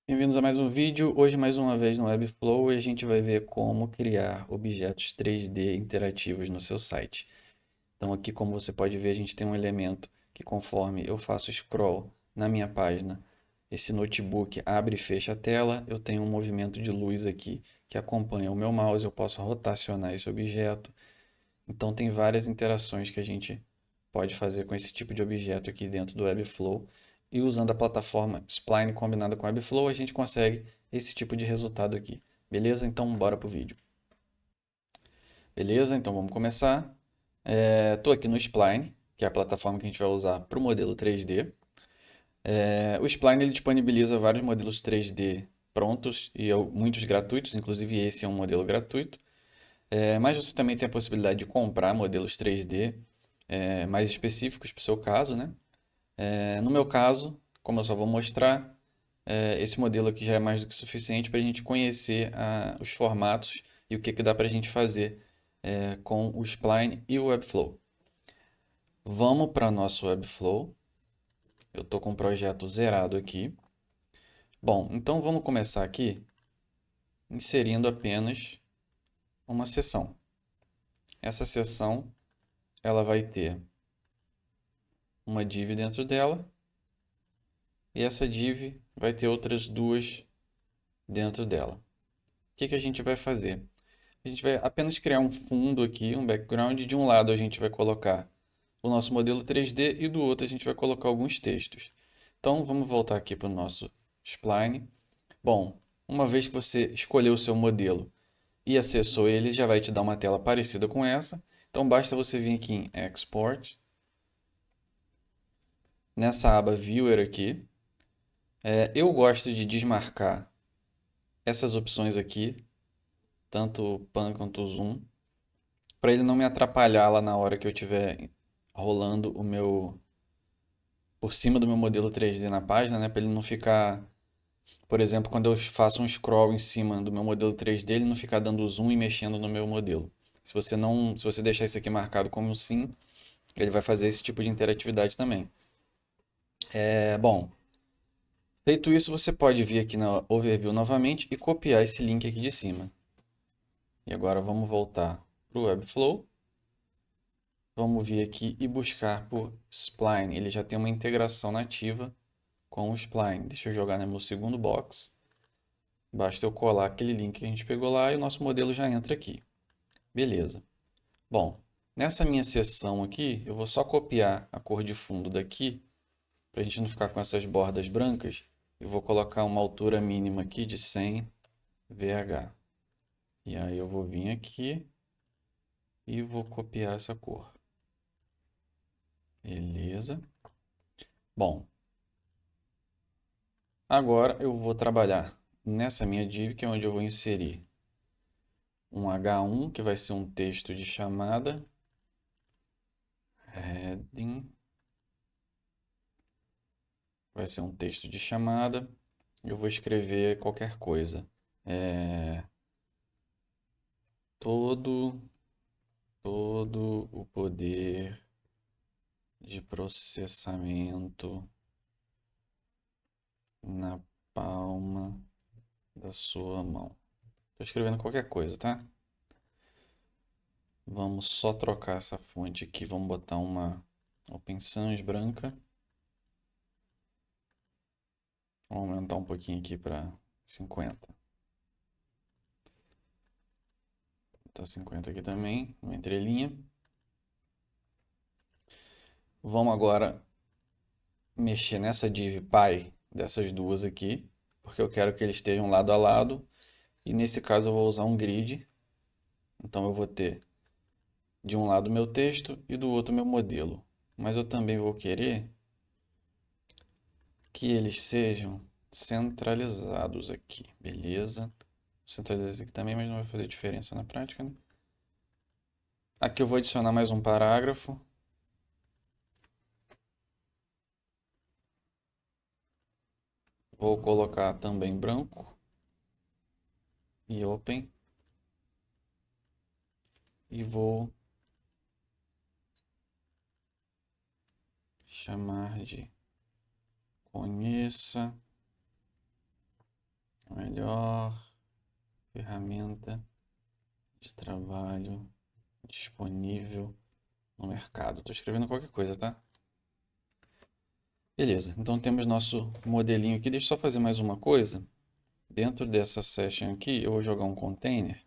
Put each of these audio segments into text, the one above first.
Bem-vindos a mais um vídeo. Hoje, mais uma vez no Webflow, e a gente vai ver como criar objetos 3D interativos no seu site. Então, aqui, como você pode ver, a gente tem um elemento que, conforme eu faço scroll na minha página, esse notebook abre e fecha a tela. Eu tenho um movimento de luz aqui que acompanha o meu mouse. Eu posso rotacionar esse objeto. Então, tem várias interações que a gente pode fazer com esse tipo de objeto aqui dentro do Webflow. E usando a plataforma Spline combinada com Webflow, a gente consegue esse tipo de resultado aqui. Beleza? Então, bora pro vídeo. Beleza? Então, vamos começar. Estou aqui no Spline, que é a plataforma que a gente vai usar para o modelo 3D. O Spline ele disponibiliza vários modelos 3D prontos e muitos gratuitos, inclusive esse é um modelo gratuito. Mas você também tem a possibilidade de comprar modelos 3D mais específicos para o seu caso, né? No meu caso, como eu só vou mostrar, esse modelo aqui já é mais do que suficiente para a gente conhecer os formatos e o que dá para a gente fazer com o Spline e o Webflow. Vamos para nosso Webflow. Eu estou com o projeto zerado aqui. Bom, então vamos começar aqui inserindo apenas uma seção. Essa seção ela vai ter uma div dentro dela e essa div vai ter outras duas dentro dela. O que a gente vai fazer? A gente vai apenas criar um fundo aqui, um background. De um lado a gente vai colocar o nosso modelo 3D e do outro a gente vai colocar alguns textos. Então vamos voltar aqui para o nosso spline. Bom, uma vez que você escolheu o seu modelo e acessou ele, já vai te dar uma tela parecida com essa. Então basta você vir aqui em Export, nessa aba Viewer aqui. Eu gosto de desmarcar essas opções aqui, tanto o Pan quanto o Zoom, para ele não me atrapalhar lá na hora que eu estiver rolando o meu por cima do meu modelo 3D na página, né, para ele não ficar, por exemplo, quando eu faço um scroll em cima do meu modelo 3D, ele não ficar dando zoom e mexendo no meu modelo. Se você deixar isso aqui marcado como sim, ele vai fazer esse tipo de interatividade também. Bom, feito isso, você pode vir aqui na Overview novamente e copiar esse link aqui de cima. E agora vamos voltar para o Webflow. Vamos vir aqui e buscar por Spline. Ele já tem uma integração nativa com o Spline. Deixa eu jogar no meu segundo box. Basta eu colar aquele link que a gente pegou lá e o nosso modelo já entra aqui. Beleza. Bom, nessa minha seção aqui, eu vou só copiar a cor de fundo daqui, para a gente não ficar com essas bordas brancas. Eu vou colocar uma altura mínima aqui de 100 VH. E aí eu vou vir aqui e vou copiar essa cor. Beleza. Bom, agora eu vou trabalhar nessa minha div, que é onde eu vou inserir um H1, que vai ser um texto de chamada, heading, vai ser um texto de chamada. Eu vou escrever qualquer coisa. É, todo, todo o poder de processamento na palma da sua mão. Estou escrevendo qualquer coisa, tá? Vamos só trocar essa fonte aqui. Vamos botar uma Open Sans branca. Vamos aumentar um pouquinho aqui para 50. Botar 50 aqui também, uma entrelinha. Vamos agora mexer nessa div pi dessas duas aqui, porque eu quero que eles estejam lado a lado. E nesse caso eu vou usar um grid. Então eu vou ter de um lado meu texto e do outro meu modelo. Mas eu também vou querer que eles sejam centralizados aqui, beleza? Centralizar esse aqui também, mas não vai fazer diferença na prática, né? Aqui eu vou adicionar mais um parágrafo. Vou colocar também branco e open. E vou chamar de conheça Melhor ferramenta de trabalho disponível no mercado. Estou escrevendo qualquer coisa, tá? Beleza, então temos nosso modelinho aqui. Deixa eu só fazer mais uma coisa. Dentro dessa session aqui, eu vou jogar um container.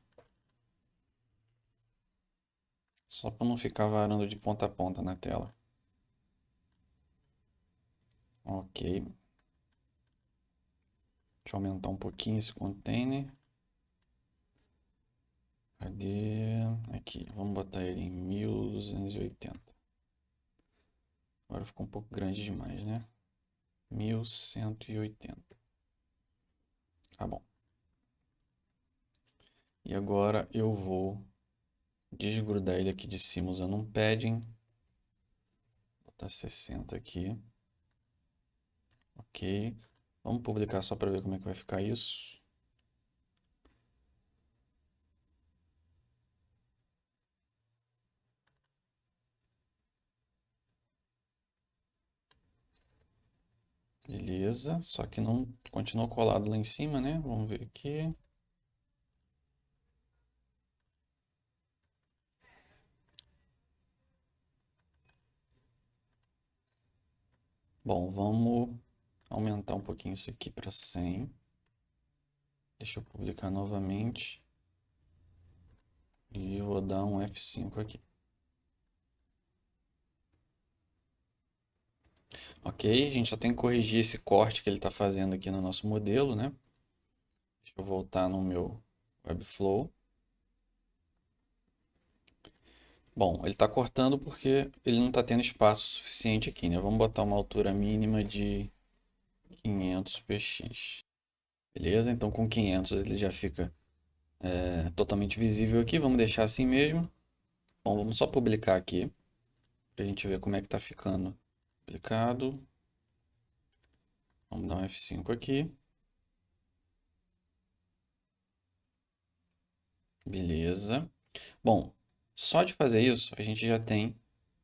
Só para não ficar varando de ponta a ponta na tela. Ok. Deixa eu aumentar um pouquinho esse container. Cadê? Aqui, vamos botar ele em 1280. Agora ficou um pouco grande demais, né? 1180. Tá bom. E agora eu vou desgrudar ele aqui de cima usando um padding. Vou botar 60 aqui. Ok. Vamos publicar só para ver como é que vai ficar isso. Beleza, só que não continuou colado lá em cima, né? Vamos ver aqui. Bom, vamos aumentar um pouquinho isso aqui para 100. Deixa eu publicar novamente. E vou dar um F5 aqui. Ok, a gente só tem que corrigir esse corte que ele está fazendo aqui no nosso modelo, né? Deixa eu voltar no meu Webflow. Bom, ele está cortando porque ele não está tendo espaço suficiente aqui, né? Vamos botar uma altura mínima de 500 px. Beleza? Então com 500 ele já fica totalmente visível aqui. Vamos deixar assim mesmo. Bom, vamos só publicar aqui para a gente ver como é que está ficando. Publicado. Vamos dar um F5 aqui. Beleza. Bom, só de fazer isso, a gente já tem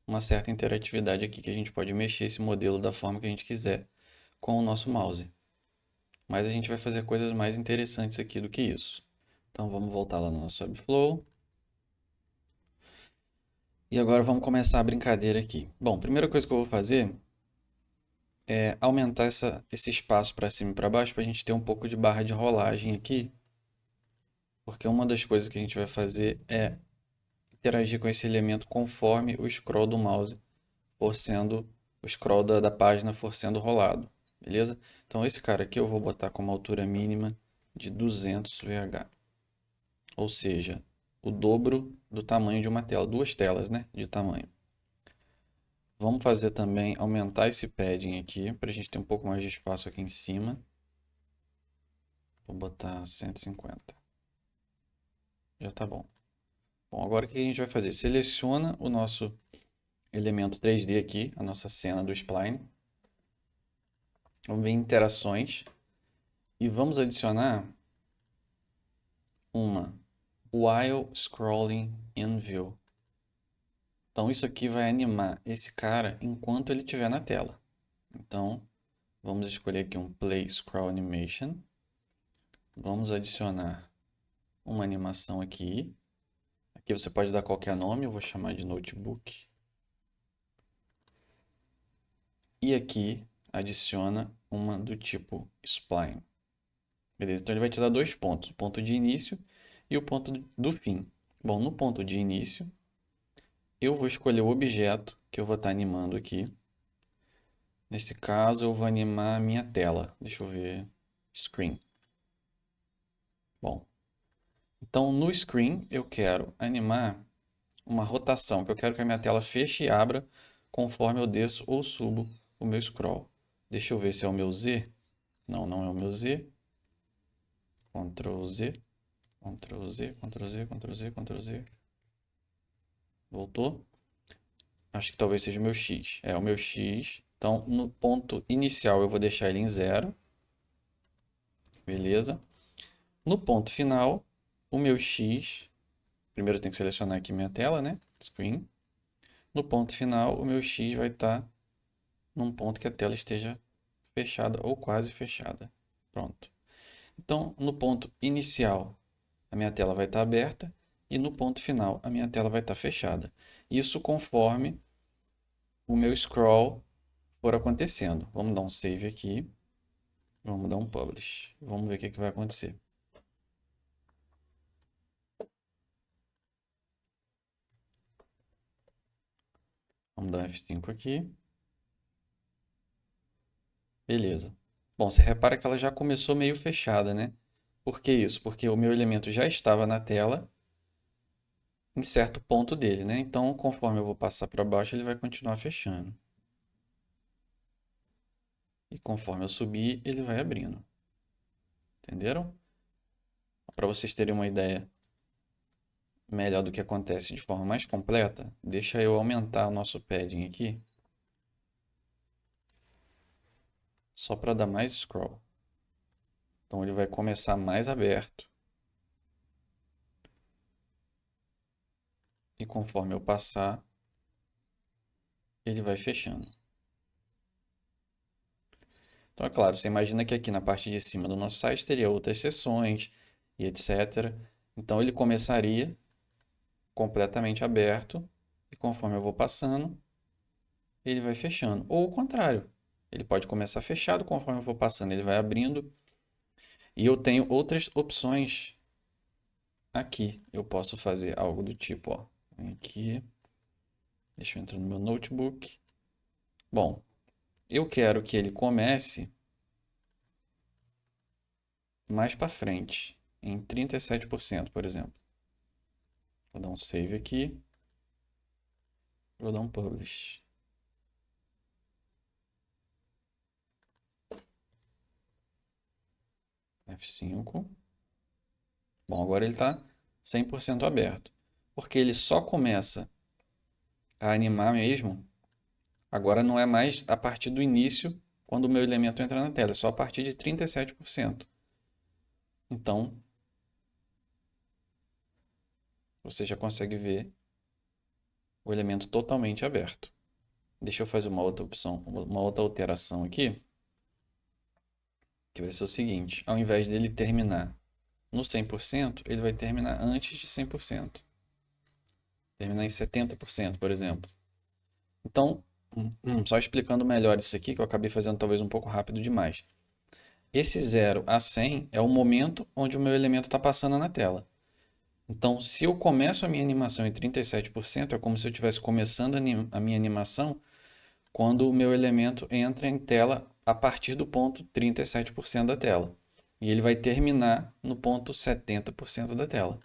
uma certa interatividade aqui, que a gente pode mexer esse modelo da forma que a gente quiser com o nosso mouse. Mas a gente vai fazer coisas mais interessantes aqui do que isso. Então vamos voltar lá no nosso Webflow. E agora vamos começar a brincadeira aqui. Bom, a primeira coisa que eu vou fazer é aumentar esse espaço para cima e para baixo para a gente ter um pouco de barra de rolagem aqui. Porque uma das coisas que a gente vai fazer é interagir com esse elemento conforme o scroll do mouse for sendo, o scroll da página for sendo rolado, beleza? Então esse cara aqui eu vou botar como altura mínima de 200 VH, ou seja, o dobro do tamanho de uma tela, duas telas, né, de tamanho. Vamos fazer também, aumentar esse padding aqui, para a gente ter um pouco mais de espaço aqui em cima. Vou botar 150. Já tá bom. Bom, agora o que a gente vai fazer? Seleciona o nosso elemento 3D aqui, a nossa cena do spline. Vamos ver interações. E vamos adicionar uma while scrolling in view. Então isso aqui vai animar esse cara enquanto ele estiver na tela. Então vamos escolher aqui um play scroll animation. Vamos adicionar uma animação aqui. Aqui você pode dar qualquer nome, eu vou chamar de notebook. E aqui adiciona uma do tipo spline. Beleza? Então ele vai te dar dois pontos, o ponto de início e o ponto do fim. Bom, no ponto de início, eu vou escolher o objeto que eu vou estar animando aqui. Nesse caso, eu vou animar a minha tela. Deixa eu ver. Screen. Bom, então no screen eu quero animar uma rotação, que eu quero que a minha tela feche e abra conforme eu desço ou subo o meu scroll. Deixa eu ver se é o meu Z. Não, não é o meu Z. Ctrl Z, Ctrl Z, Ctrl Z, Ctrl Z, Ctrl Z. Voltou? Acho que talvez seja o meu X. É o meu X. Então, no ponto inicial eu vou deixar ele em 0. Beleza? No ponto final, o meu X... Primeiro eu tenho que selecionar aqui minha tela, né? Screen. No ponto final, o meu X vai estar num ponto que a tela esteja fechada ou quase fechada. Pronto. Então, no ponto inicial, a minha tela vai estar aberta e no ponto final, a minha tela vai estar fechada. Isso conforme o meu scroll for acontecendo. Vamos dar um save aqui. Vamos dar um publish. Vamos ver o que vai acontecer. Vamos dar um F5 aqui. Beleza. Bom, você repara que ela já começou meio fechada, né? Por que isso? Porque o meu elemento já estava na tela em certo ponto dele, né? Então, conforme eu vou passar para baixo, ele vai continuar fechando. E conforme eu subir, ele vai abrindo. Entenderam? Para vocês terem uma ideia melhor do que acontece de forma mais completa, deixa eu aumentar o nosso padding aqui. Só para dar mais scroll. Então ele vai começar mais aberto. E conforme eu passar, ele vai fechando. Então é claro, você imagina que aqui na parte de cima do nosso site teria outras seções e etc. Então ele começaria completamente aberto e conforme eu vou passando, ele vai fechando. Ou o contrário, ele pode começar fechado, conforme eu vou passando, ele vai abrindo. E eu tenho outras opções aqui. Eu posso fazer algo do tipo, ó, aqui, deixa eu entrar no meu notebook. Bom, eu quero que ele comece mais para frente, em 37%, por exemplo. Vou dar um save aqui. Vou dar um publish. F5. Bom, agora ele está 100% aberto. Porque ele só começa a animar mesmo. Agora não é mais a partir do início, quando o meu elemento entra na tela. É só a partir de 37%. Então, você já consegue ver o elemento totalmente aberto. Deixa eu fazer uma outra opção, uma outra alteração aqui. Que vai ser o seguinte. Ao invés dele terminar no 100%, ele vai terminar antes de 100%. Terminar em 70%, por exemplo. Então, só explicando melhor isso aqui, que eu acabei fazendo talvez um pouco rápido demais. Esse 0 a 100 é o momento onde o meu elemento está passando na tela. Então, se eu começo a minha animação em 37%, é como se eu estivesse começando a minha animação quando o meu elemento entra em tela a partir do ponto 37% da tela. E ele vai terminar no ponto 70% da tela.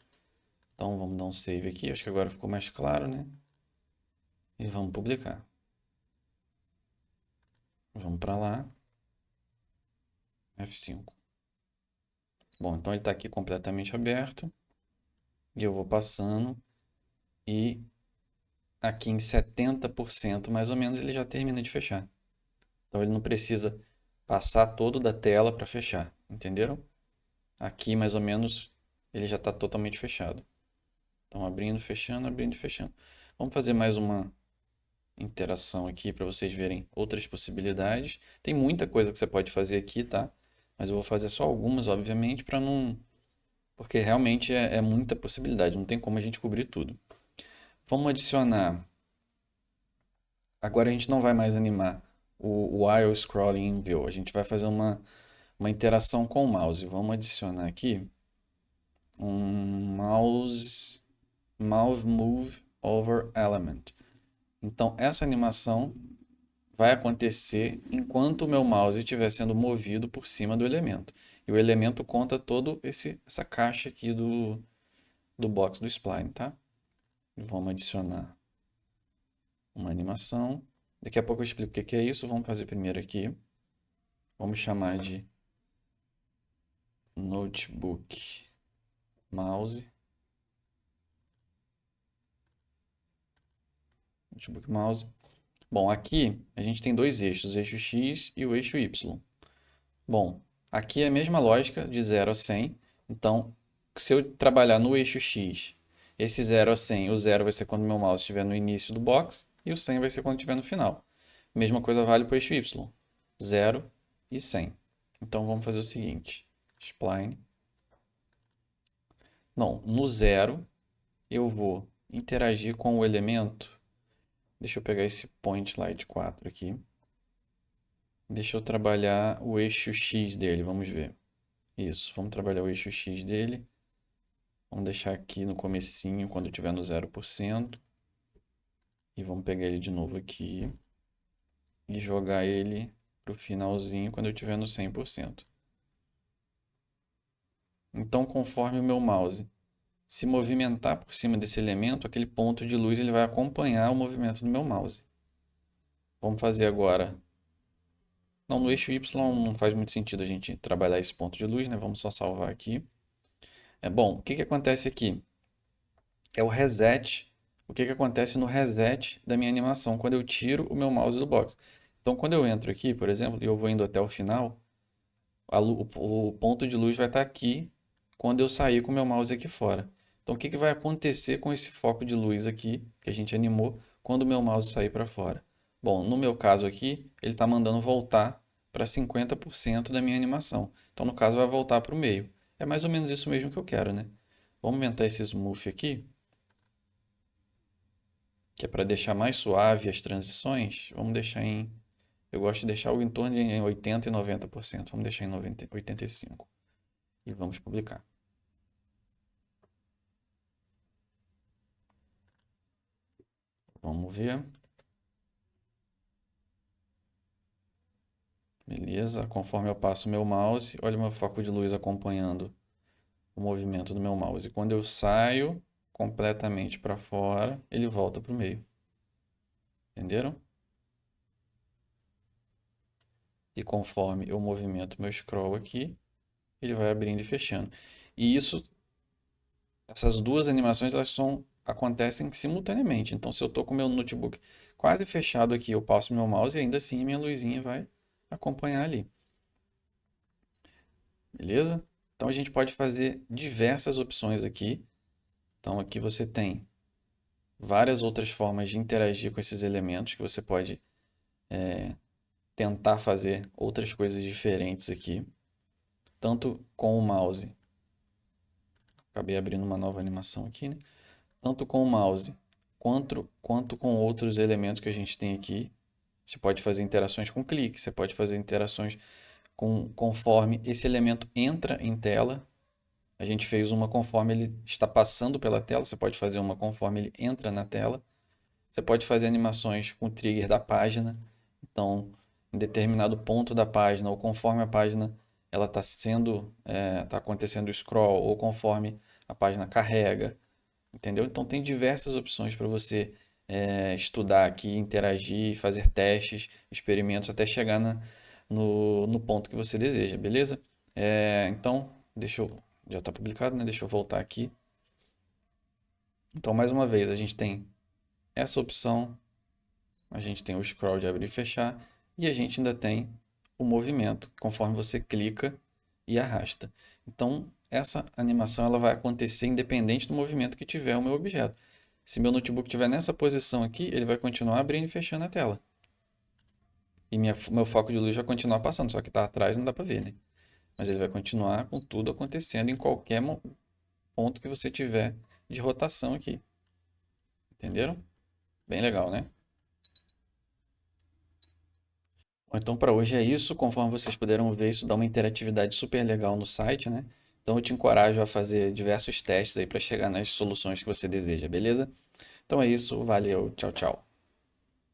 Então, vamos dar um save aqui. Acho que agora ficou mais claro, né? E vamos publicar. Vamos para lá. F5. Bom, então ele está aqui completamente aberto. E eu vou passando. E aqui em 70% mais ou menos ele já termina de fechar. Então ele não precisa passar todo da tela para fechar. Entenderam? Aqui mais ou menos ele já está totalmente fechado. Então abrindo, fechando, fechando. Vamos fazer mais uma interação aqui para vocês verem outras possibilidades. Tem muita coisa que você pode fazer aqui, tá? Mas eu vou fazer só algumas, obviamente, para não... Porque realmente é muita possibilidade, não tem como a gente cobrir tudo. Vamos adicionar... Agora a gente não vai mais animar o while scrolling in view. A gente vai fazer uma interação com o mouse. Vamos adicionar aqui um mouse move over element. Então essa animação vai acontecer enquanto o meu mouse estiver sendo movido por cima do elemento. E o elemento conta todo essa caixa aqui do box do spline, tá? Vamos adicionar uma animação. Daqui a pouco eu explico o que é isso. Vamos fazer primeiro aqui. Vamos chamar de notebook mouse. Notebook mouse. Bom, aqui a gente tem dois eixos, o eixo X e o eixo Y. Bom, aqui é a mesma lógica de 0 a 100. Então, se eu trabalhar no eixo X, esse 0 a 100, o 0 vai ser quando o meu mouse estiver no início do box e o 100 vai ser quando estiver no final. Mesma coisa vale para o eixo Y, 0 e 100. Então, vamos fazer o seguinte. spline. Não, no 0 eu vou interagir com o elemento. Deixa eu pegar esse point light 4 aqui. Deixa eu trabalhar o eixo X dele, vamos ver. Isso, vamos trabalhar o eixo X dele. Vamos deixar aqui no comecinho, quando estiver no 0%. E vamos pegar ele de novo aqui. E jogar ele para o finalzinho, quando eu estiver no 100%. Então, conforme o meu mouse se movimentar por cima desse elemento, aquele ponto de luz ele vai acompanhar o movimento do meu mouse. Vamos fazer agora. Não, no eixo Y não faz muito sentido a gente trabalhar esse ponto de luz, né? Vamos só salvar aqui. Bom, o que que acontece aqui? É o reset. O que que acontece no reset da minha animação quando eu tiro o meu mouse do box? Então, quando eu entro aqui, por exemplo, e eu vou indo até o final, o ponto de luz vai estar aqui quando eu sair com o meu mouse aqui fora. Então, o que que vai acontecer com esse foco de luz aqui, que a gente animou, quando o meu mouse sair para fora? Bom, no meu caso aqui, ele está mandando voltar para 50% da minha animação. Então, no caso, vai voltar para o meio. É mais ou menos isso mesmo que eu quero, né? Vamos aumentar esse smooth aqui, que é para deixar mais suave as transições. Vamos deixar em... Eu gosto de deixar o em torno de 80% e 90%. Vamos deixar em 85%. E vamos publicar. Vamos ver. Beleza, conforme eu passo o meu mouse, olha o meu foco de luz acompanhando o movimento do meu mouse. Quando eu saio completamente para fora, ele volta para o meio. Entenderam? E conforme eu movimento meu scroll aqui, ele vai abrindo e fechando. E essas duas animações, acontecem simultaneamente. Então, se eu estou com o meu notebook quase fechado aqui, eu passo meu mouse e ainda assim a minha luzinha vai acompanhar ali. Beleza? Então, a gente pode fazer diversas opções aqui. Então, aqui você tem várias outras formas de interagir com esses elementos que você pode tentar fazer outras coisas diferentes aqui, tanto com o mouse. Acabei abrindo uma nova animação aqui, né? Tanto com o mouse quanto com outros elementos que a gente tem aqui. Você pode fazer interações com clique, você pode fazer interações conforme esse elemento entra em tela. A gente fez uma conforme ele está passando pela tela, você pode fazer uma conforme ele entra na tela. Você pode fazer animações com o trigger da página. Então, em determinado ponto da página, ou conforme a página ela está acontecendo o scroll, ou conforme a página carrega, entendeu? Então, tem diversas opções para você estudar aqui, interagir, fazer testes, experimentos, até chegar no ponto que você deseja, beleza? Então, já está publicado, né? Deixa eu voltar aqui. Então, mais uma vez, a gente tem essa opção, a gente tem o scroll de abrir e fechar, e a gente ainda tem o movimento, conforme você clica e arrasta. Então, essa animação ela vai acontecer independente do movimento que tiver o meu objeto. Se meu notebook estiver nessa posição aqui, ele vai continuar abrindo e fechando a tela. E meu foco de luz vai continuar passando, só que está atrás, não dá para ver, né? Mas ele vai continuar com tudo acontecendo em qualquer ponto que você tiver de rotação aqui. Entenderam? Bem legal, né? Bom, então, para hoje é isso. Conforme vocês puderam ver, isso dá uma interatividade super legal no site, né? Então, eu te encorajo a fazer diversos testes aí para chegar nas soluções que você deseja, beleza? Então é isso. Valeu. Tchau, tchau.